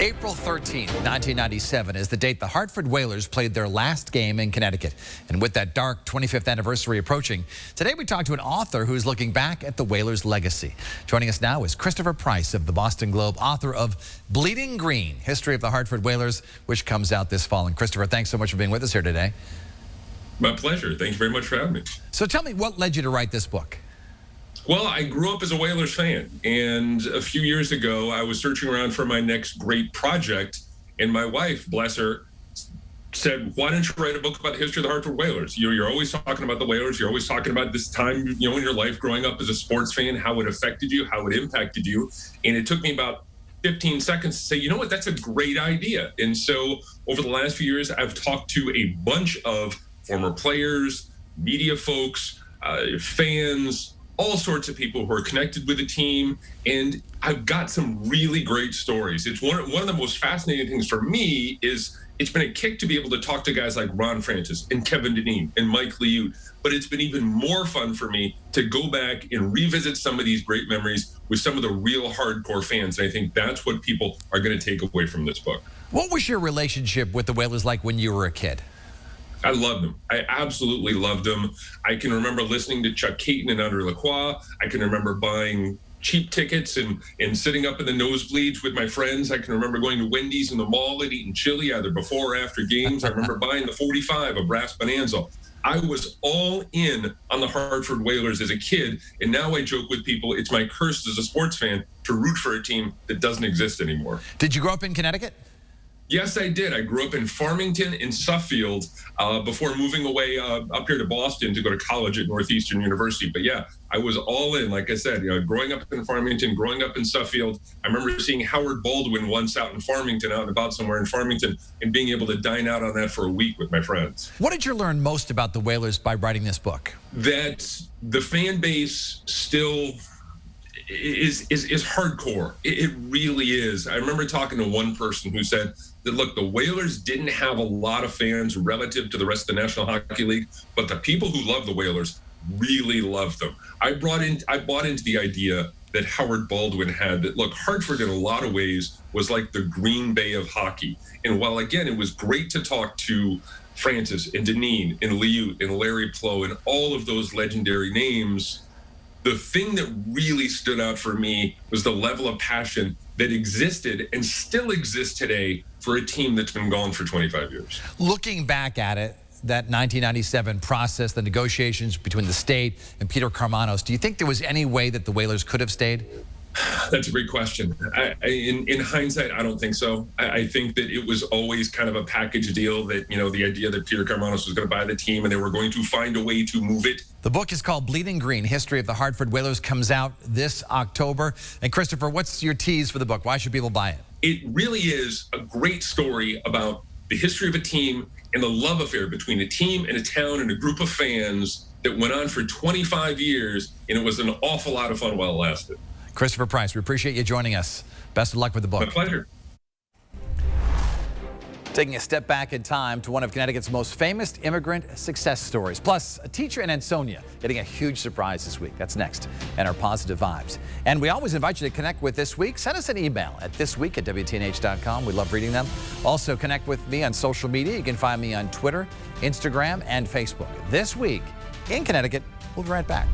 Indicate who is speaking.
Speaker 1: April 13th, 1997 is the date the Hartford Whalers played their last game in Connecticut. And with that dark 25th anniversary approaching, today we talk to an author who's looking back at the Whalers' legacy. Joining us now is Christopher Price of the Boston Globe, author of Bleeding Green, History of the Hartford Whalers, which comes out this fall. And Christopher, thanks so much for being with us here today.
Speaker 2: My pleasure. Thank you very much for having me.
Speaker 1: So tell me, what led you to write this book?
Speaker 2: Well, I grew up as a Whalers fan, and a few years ago, I was searching around for my next great project, and my wife, bless her, said, why don't you write a book about the history of the Hartford Whalers? You're always talking about the Whalers. You're always talking about this time, in your life growing up as a sports fan, how it affected you, how it impacted you. And it took me about 15 seconds to say, you know what, that's a great idea. And so over the last few years, I've talked to a bunch of former players, media folks, fans, all sorts of people who are connected with the team, and I've got some really great stories. It's one of the most fascinating things for me is it's been a kick to be able to talk to guys like Ron Francis and Kevin Dineen and Mike Liut, but it's been even more fun for me to go back and revisit some of these great memories with some of the real hardcore fans, and I think that's what people are going to take away from this book.
Speaker 1: What was your relationship with the Whalers like when you were a kid?
Speaker 2: I loved them. I absolutely loved them. I can remember listening to Chuck Caton and Andre Lacroix. I can remember buying cheap tickets and sitting up in the nosebleeds with my friends. I can remember going to Wendy's in the mall and eating chili either before or after games. I remember buying the 45, a brass bonanza. I was all in on the Hartford Whalers as a kid, and now I joke with people, it's my curse as a sports fan to root for a team that doesn't exist anymore.
Speaker 1: Did you grow up in Connecticut?
Speaker 2: Yes, I did. I grew up in Farmington and Suffield before moving away up here to Boston to go to college at Northeastern University. But yeah, I was all in, like I said, growing up in Farmington, growing up in Suffield. I remember seeing Howard Baldwin once out in Farmington, out and about somewhere in Farmington, and being able to dine out on that for a week with my friends.
Speaker 1: What did you learn most about the Whalers by writing this book?
Speaker 2: That the fan base still is hardcore. It really is. I remember talking to one person who said that, look, the Whalers didn't have a lot of fans relative to the rest of the National Hockey League, but the people who love the Whalers really loved them. I bought into the idea that Howard Baldwin had, that, look, Hartford in a lot of ways was like the Green Bay of hockey. And while, again, it was great to talk to Francis and Dineen and Liut and Larry Plow and all of those legendary names, the thing that really stood out for me was the level of passion that existed and still exists today for a team that's been gone for 25 years.
Speaker 1: Looking back at it, that 1997 process, the negotiations between the state and Peter Karmanos, do you think there was any way that the Whalers could have stayed?
Speaker 2: That's a great question. In hindsight, I don't think so. I think that it was always kind of a package deal that, the idea that Peter Karmanos was going to buy the team and they were going to find a way to move it.
Speaker 1: The book is called Bleeding Green, History of the Hartford Whalers, comes out this October. And Christopher, what's your tease for the book? Why should people buy it?
Speaker 2: It really is a great story about the history of a team and the love affair between a team and a town and a group of fans that went on for 25 years, and it was an awful lot of fun while it lasted.
Speaker 1: Christopher Price, we appreciate you joining us. Best of luck with the book.
Speaker 2: My pleasure.
Speaker 1: Taking a step back in time to one of Connecticut's most famous immigrant success stories. Plus, a teacher in Ansonia getting a huge surprise this week. That's next in our Positive Vibes. And we always invite you to connect with This Week. Send us an email at thisweek@WTNH.com. We love reading them. Also, connect with me on social media. You can find me on Twitter, Instagram, and Facebook. This Week in Connecticut. We'll be right back.